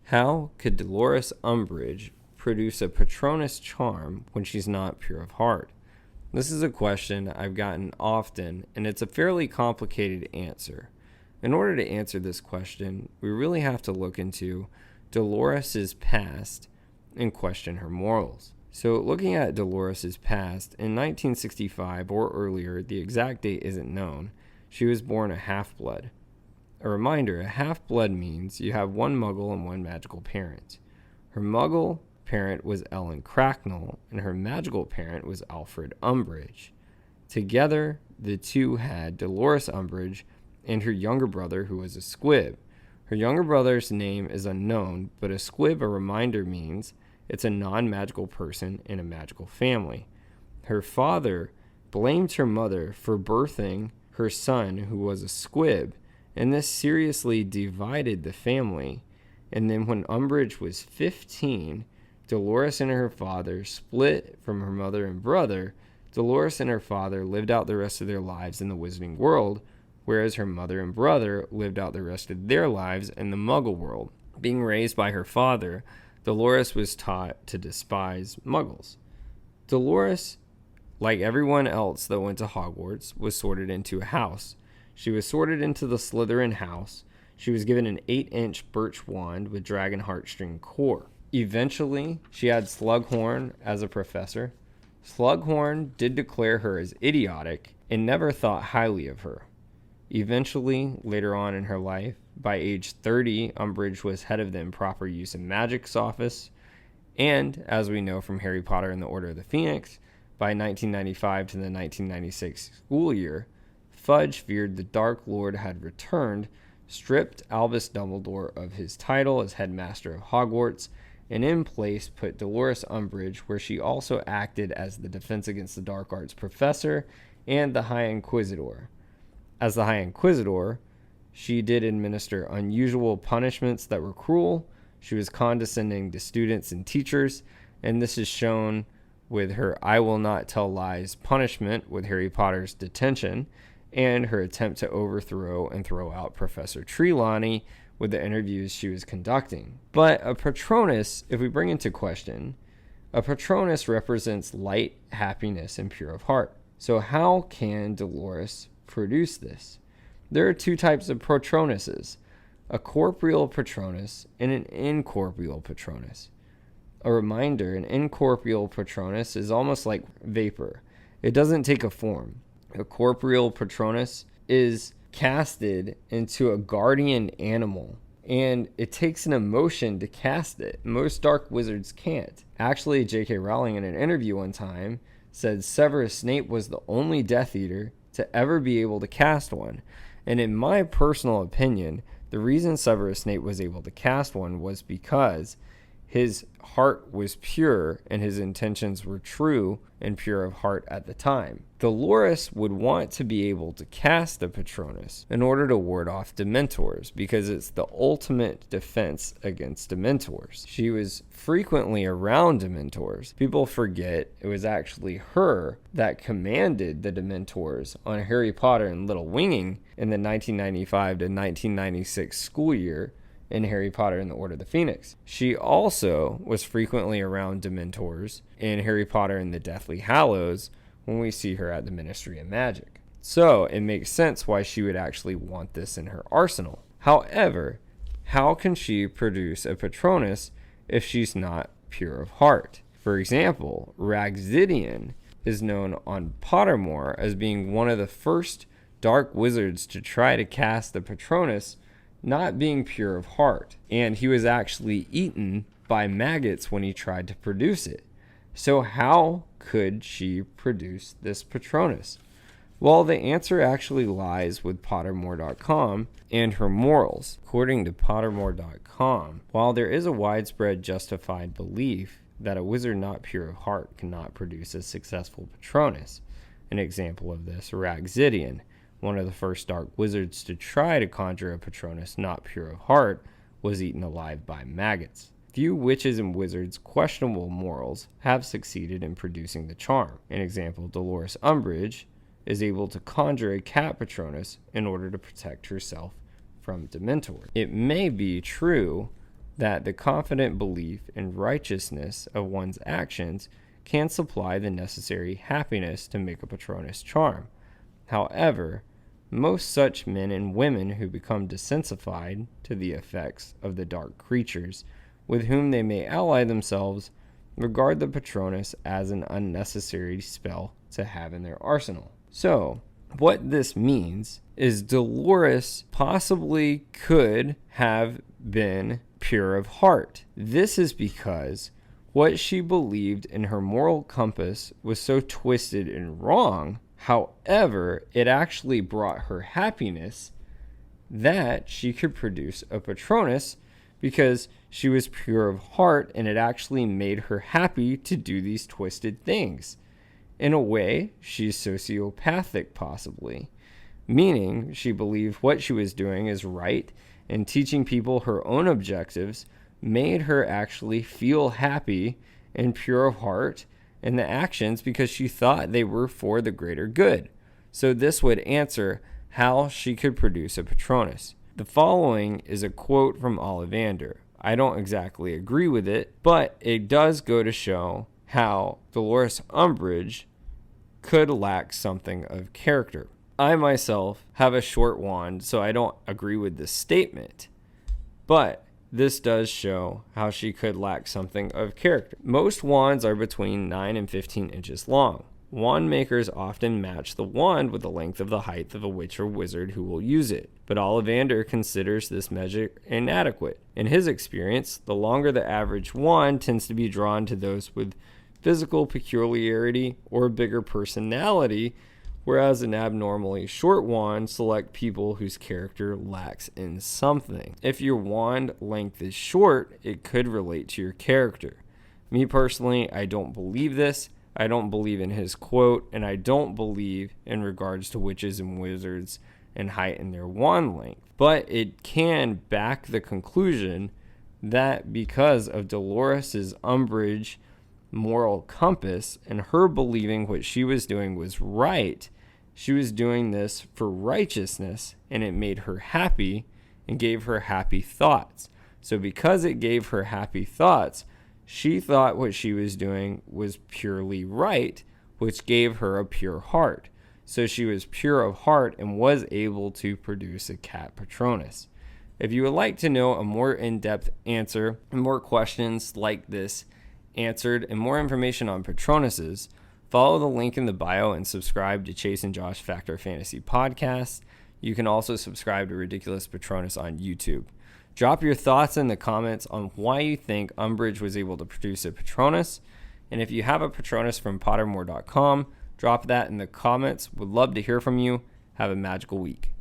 How could Dolores Umbridge produce a Patronus charm when she's not pure of heart? This is a question I've gotten often, and it's a fairly complicated answer. In order to answer this question, we really have to look into Dolores's past and question her morals. So looking at Dolores's past, in 1965 or earlier, the exact date isn't known, she was born a half-blood. A reminder, a half-blood means you have one muggle and one magical parent. Her muggle parent was Ellen Cracknell, and her magical parent was Alfred Umbridge. Together, the two had Dolores Umbridge and her younger brother, who was a squib. Her younger brother's name is unknown, but a squib, a reminder, means it's a non-magical person in a magical family. Her father blamed her mother for birthing her son, who was a squib, and this seriously divided the family. And then when Umbridge was 15, Dolores and her father split from her mother and brother. Dolores and her father lived out the rest of their lives in the Wizarding World, whereas her mother and brother lived out the rest of their lives in the Muggle world. Being raised by her father, Dolores was taught to despise Muggles. Dolores, like everyone else that went to Hogwarts, was sorted into a house. She was sorted into the Slytherin house. She was given an 8-inch birch wand with dragon heartstring core. Eventually, she had Slughorn as a professor. Slughorn did declare her as idiotic and never thought highly of her. Eventually, later on in her life, by age 30, Umbridge was head of the improper use of magic's office. And, as we know from Harry Potter and the Order of the Phoenix, by 1995 to the 1996 school year, Fudge feared the Dark Lord had returned, stripped Albus Dumbledore of his title as headmaster of Hogwarts, and in place put Dolores Umbridge, where she also acted as the Defense Against the Dark Arts professor and the High Inquisitor. As the High Inquisitor, she did administer unusual punishments that were cruel. She was condescending to students and teachers, and this is shown with her I will not tell lies punishment with Harry Potter's detention, and her attempt to overthrow and throw out Professor Trelawney with the interviews she was conducting. But a Patronus, if we bring into question, a Patronus represents light, happiness, and pure of heart. So how can Dolores produce this? There are two types of Patronuses, a corporeal Patronus and an incorporeal Patronus. A reminder, an incorporeal Patronus is almost like vapor. It doesn't take a form. A corporeal Patronus is casted into a guardian animal, and it takes an emotion to cast it. Most dark wizards can't. Actually, J.K. Rowling in an interview one time said Severus Snape was the only Death Eater to ever be able to cast one. And in my personal opinion, the reason Severus Snape was able to cast one was because his heart was pure and his intentions were true and pure of heart at the time. Dolores would want to be able to cast a Patronus in order to ward off Dementors, because it's the ultimate defense against Dementors. She was frequently around Dementors. People forget it was actually her that commanded the Dementors on Harry Potter and Little Winging in the 1995 to 1996 school year in Harry Potter and the Order of the Phoenix. She also was frequently around Dementors in Harry Potter and the Deathly Hallows when we see her at the Ministry of Magic. So it makes sense why she would actually want this in her arsenal. However, how can she produce a Patronus if she's not pure of heart? For example, Raxidian is known on Pottermore as being one of the first dark wizards to try to cast the Patronus not being pure of heart, and he was actually eaten by maggots when he tried to produce it. So how could she produce this Patronus? Well, the answer actually lies with Pottermore.com and her morals. According to Pottermore.com, while there is a widespread justified belief that a wizard not pure of heart cannot produce a successful Patronus, an example of this, Raxidian, one of the first dark wizards to try to conjure a Patronus not pure of heart, was eaten alive by maggots. Few witches and wizards' questionable morals have succeeded in producing the charm. An example, Dolores Umbridge is able to conjure a cat Patronus in order to protect herself from Dementors. It may be true that the confident belief in righteousness of one's actions can supply the necessary happiness to make a Patronus charm. However, most such men and women who become desensified to the effects of the dark creatures with whom they may ally themselves regard the Patronus as an unnecessary spell to have in their arsenal. So, what this means is Dolores possibly could have been pure of heart. This is because what she believed in her moral compass was so twisted and wrong. However, it actually brought her happiness that she could produce a Patronus because she was pure of heart, and it actually made her happy to do these twisted things. In a way, she's sociopathic possibly, meaning she believed what she was doing is right, and teaching people her own objectives made her actually feel happy and pure of heart in the actions because she thought they were for the greater good. So this would answer how she could produce a Patronus. The following is a quote from Ollivander. I don't exactly agree with it, but it does go to show how Dolores Umbridge could lack something of character. I myself have a short wand, so I don't agree with this statement, but this does show how she could lack something of character. Most wands are between 9 and 15 inches long. Wand makers often match the wand with the length of the height of a witch or wizard who will use it, but Ollivander considers this measure inadequate. In his experience, the longer the average wand tends to be drawn to those with physical peculiarity or bigger personality, whereas an abnormally short wand select people whose character lacks in something. If your wand length is short, it could relate to your character. Me personally, I don't believe this. I don't believe in his quote, and I don't believe in regards to witches and wizards and height in their wand length. But it can back the conclusion that because of Dolores Umbridge moral compass and her believing what she was doing was right, she was doing this for righteousness, and it made her happy and gave her happy thoughts. So because it gave her happy thoughts, she thought what she was doing was purely right, which gave her a pure heart. So she was pure of heart and was able to produce a cat Patronus. If you would like to know a more in-depth answer and more questions like this answered and more information on Patronuses, follow the link in the bio and subscribe to Chase and Josh Factor Fantasy Podcast. You can also subscribe to Ridiculous Patronus on YouTube. Drop your thoughts in the comments on why you think Umbridge was able to produce a Patronus. And if you have a Patronus from Pottermore.com, drop that in the comments. Would love to hear from you. Have a magical week.